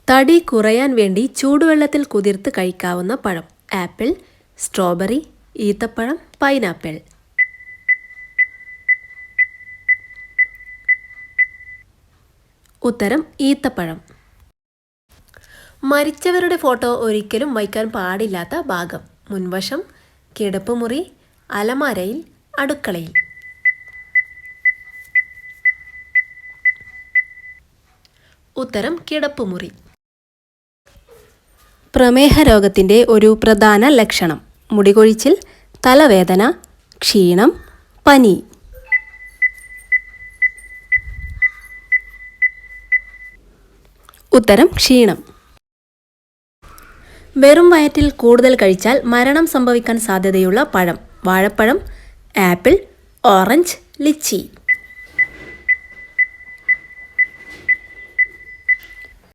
തടി കുറയാൻ വേണ്ടി ചൂടുവെള്ളത്തിൽ കുതിർത്ത് കഴിക്കാവുന്ന പഴം. ആപ്പിൾ, സ്ട്രോബെറി, ഈത്തപ്പഴം, പൈനാപ്പിൾ. ഉത്തരം ഈത്തപ്പഴം. മരിച്ചവരുടെ ഫോട്ടോ ഒരിക്കലും വയ്ക്കാൻ പാടില്ലാത്ത ഭാഗം. മുൻവശം, കിടപ്പുമുറി, അലമാരയിൽ, അടുക്കളയിൽ. ഉത്തരം കിടപ്പുമുറി. പ്രമേഹ രോഗത്തിൻ്റെ ഒരു പ്രധാന ലക്ഷണം. മുടികൊഴിച്ചിൽ, തലവേദന, ക്ഷീണം, പനി. ഉത്തരം ക്ഷീണം. വെറും വയറ്റിൽ കൂടുതൽ കഴിച്ചാൽ മരണം സംഭവിക്കാൻ സാധ്യതയുള്ള പഴം. വാഴപ്പഴം, ആപ്പിൾ, ഓറഞ്ച്, ലിച്ചി.